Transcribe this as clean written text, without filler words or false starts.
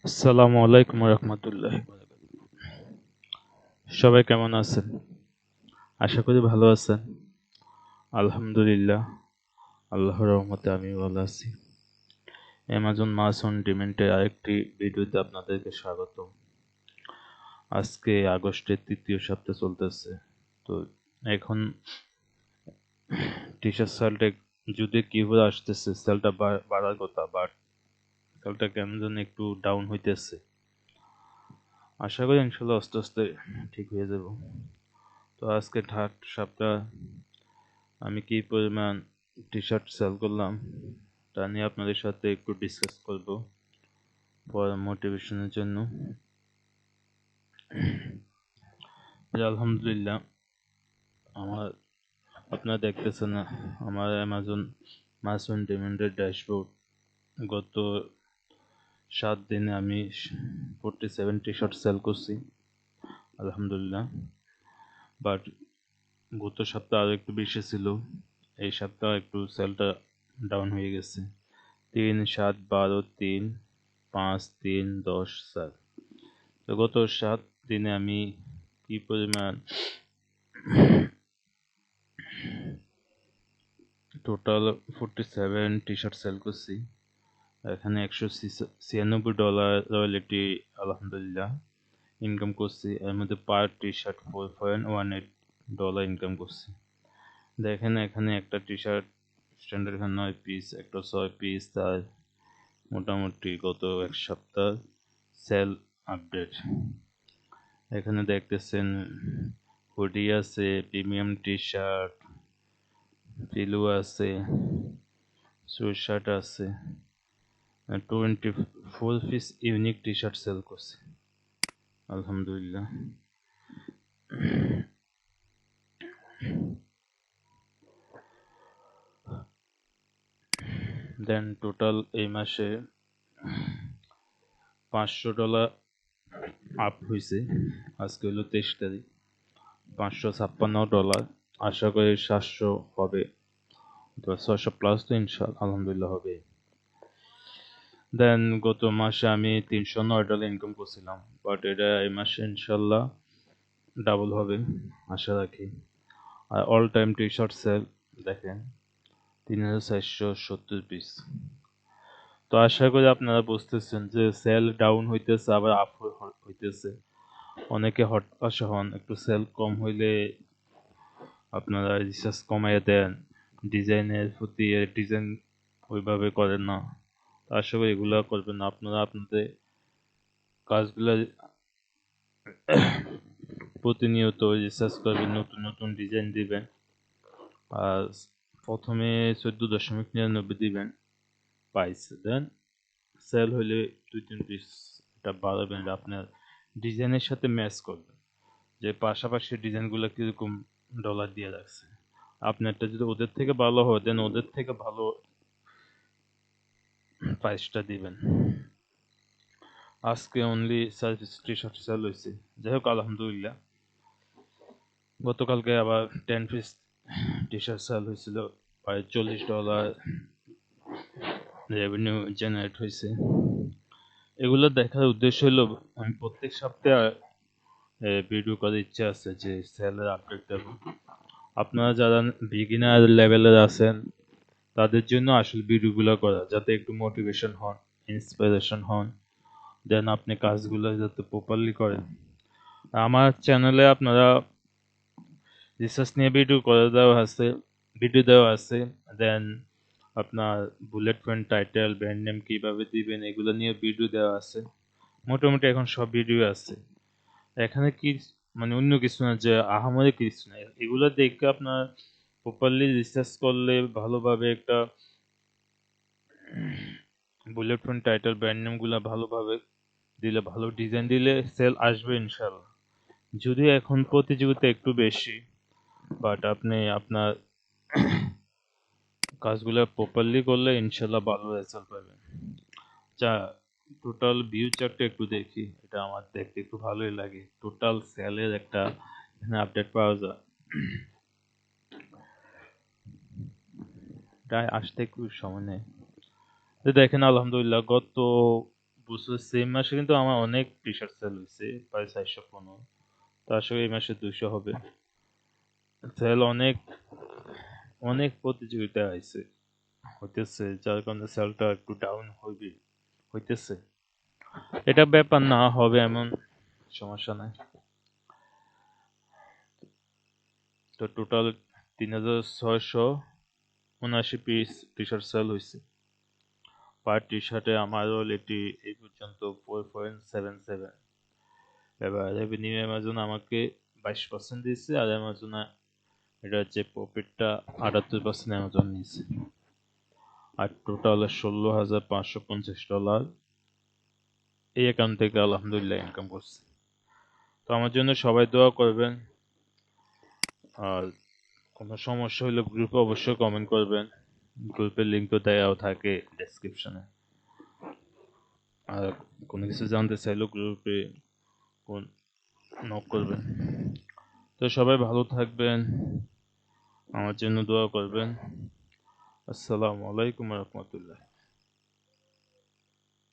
আসসালামু আলাইকুম রহমতুল্লাহি সবাই কেমন আছেন? আশা করি ভালো আছেন। আলহামদুলিল্লাহ, আল্লাহর রহমতে আমি ভালো আছি। অ্যামাজন মাস অন ডিমান্ডের আরেকটি ভিডিওতে আপনাদেরকে স্বাগত। আজকে আগস্টের তৃতীয় সপ্তাহ চলতেছে। তো এখন টি শার্ট সেলটা যদি কিভাবে আসতেছে, সেলটা বাড়ার কথা, বাট সেলটা কেমন যেন একটু ডাউন হইতেছে। আশা করি ইনশাল্লাহ আস্তে আস্তে ঠিক হয়ে যাব। তো আজকে থার্ড সপ্তাহ আমি কি পরিমাণ টি শার্ট সেল করলাম তা নিয়ে আপনাদের সাথে একটু ডিসকাস করব পরে মোটিভেশনের জন্য। আলহামদুলিল্লাহ, আমার আপনারা দেখতেছেন আমার অ্যামাজন মাস অন ডিমান্ডের ড্যাশবোর্ড। গত 7 দিনে আমি 47 টি শার্ট সেল করছি আলহামদুলিল্লাহ। বাট গত সপ্তাহ আরো একটু বেশি ছিল, এই সপ্তাহ একটু সেলটা ডাউন হয়ে গেছে। 3, 7, 12, 3, 5, 3, 10, 7। তো গত 7 দিনে আমি কি পরিমাণ টোটাল 47 টি শার্ট সেল করছি। এখানে $196 রয়্যালিটি আলহামদুলিল্লাহ ইনকাম করছি। এর মধ্যে পার টি শার্ট $4.18 ইনকাম করছি। দেখেন এখানে একটা টি শার্ট স্ট্যান্ডার্ড 9 পিস, একটা 6 পিস, তার মোটামুটি গত এক সপ্তাহ সেল আপডেট। এখানে দেখতেছেন হুডি আছে, প্রিমিয়াম টি শার্ট, পিলু আছে, সুইট শার্ট আছে, 24 piece unique T shirt sell করছে আলহামদুলিল্লাহ। দেন টোটাল এই মাসে $500 আপ হয়েছে। আজকে হলো 23 তারিখ, $556। আশা করি 700 হবে, 600+ তো ইনশাআল্লাহ আলহামদুলিল্লাহ হবে। দেন গত মাসে আমি $309 ইনকাম করছিলাম, বাট এটা এই মাসে ইনশাল্লাহ ডাবল হবে আশা রাখি। আর all time T shirt sale দেখেন 3470 পিস। তো আশা করি আপনারা বুঝতেছেন যে সেল ডাউন হইতেছে আবার আপ হইতেছে। অনেকে হতাশ হন, একটু সেল কম হইলে আপনারা রিসার্চ কমাইয়া দেন, ডিজাইনের প্রতি ডিজাইন ওইভাবে করেন না। আশা করি এগুলা করবেন না, আপনারা আপনাদের কাজগুলা প্রতিনিয়ত রিসার্চ করবেন, নতুন নতুন ডিজাইন দিবেন। আর প্রথমে 14.99 দিবেন প্রাইস, দেন সেল হইলে 2-3 পিস এটা বাড়াবেন, আপনার ডিজাইনের সাথে ম্যাচ করবেন যে পাশাপাশি ডিজাইনগুলো কিরকম ডলার দিয়ে রাখছে। আপনারটা যদি ওদের থেকে ভালো হয় দেন ওদের থেকে ভালো প্রাইসটা দিবেন। আজকে only service T shirt sell হয়েছে, যাই হোক আলহামদুলিল্লাহ। গতকালকে আবার 10 পিস টি শার্ট সেল হয়েছিল, প্রায় $40 রেভিনিউ জেনারেট হয়েছে। এগুলো দেখার উদ্দেশ্য হলো আমি প্রত্যেক সপ্তাহে ভিডিও করার ইচ্ছা আছে যে সেলের আপডেট দেব। আপনারা যারা বিগিনার লেভেলের আছেন তাদের জন্য আসলে ভিডিওগুলো করা, যাতে একটু মোটিভেশন হন, ইন্সপিরেশন হন, দেন আপনি কাজগুলো যাতে প্রপারলি করেন। আমার চ্যানেলে আপনারা রিসার্চ নিয়ে ভিডিও দেওয়া আছে, দেন আপনার bullet point, title, brand name কিভাবে দিবেন এগুলো নিয়ে ভিডিও দেওয়া আছে। মোটামুটি এখন সব ভিডিও আছে এখানে। কি মানে অন্য কিছু না, যে আহামরি কিছু না, এগুলো দেখে আপনার প্রপারলি রিসার্চ করলে ভালোভাবে একটা bullet point, title, brand name গুলা ভালোভাবে দিলে, ভালো ডিজাইন দিলে সেল আসবে ইনশাল্লাহ। যদিও এখন প্রতিযোগিতা একটু বেশি, বাট আপনি আপনার কাজগুলো প্রপারলি করলে ইনশাল্লাহ ভালো রেজাল্ট পাবেন। যা টোটাল ভিউ চার্টটা একটু দেখি, এটা আমার দেখতে একটু ভালোই লাগে। টোটাল সেলের একটা এখানে আপডেট পাওয়া যায়, তাই আসতে একটু সময় নেই। তো দেখেন আলহামদুলিল্লাহ গত বুঝছো সেম মাসে কিন্তু আমার অনেক টি শার্ট সেল হয়েছে, প্রায় 415। তো আসলে এই মাসে 200 হবে। সেল অনেক অনেক প্রতিযোগিতা হইতেছে, যার কারণে সেলটা একটু ডাউন হইতেছে। এটা ব্যাপার না, হবে এমন সমস্যা নাই। তো total 3679 piece T shirt sell হয়েছে। পার টি শার্টে আমার অলরেডি এই পর্যন্ত 4.77। এবার রেভিনিউ অ্যামাজন আমাকে 22% দিয়েছে, আর অ্যামাজন এটা হচ্ছে প্রফিটটা 78% অ্যামাজন নিয়েছে। আর টোটাল $16,550 এই অ্যাকাউন্ট থেকে আলহামদুলিল্লাহ ইনকাম করছে। তো আমার জন্য সবাই দোয়া করবেন, আর কোনো সমস্যা হলে গ্রুপে অবশ্যই কমেন্ট করবেন। গ্রুপের লিঙ্ক তো দেওয়াও থাকে ডেসক্রিপশনে। আর কোনো কিছু জানতে চাইলেও গ্রুপে নক করবেন। তো সবাই ভালো থাকবেন, আমার জন্য দোয়া করবেন। আসসালামু আলাইকুম রহমতুল্লাহ।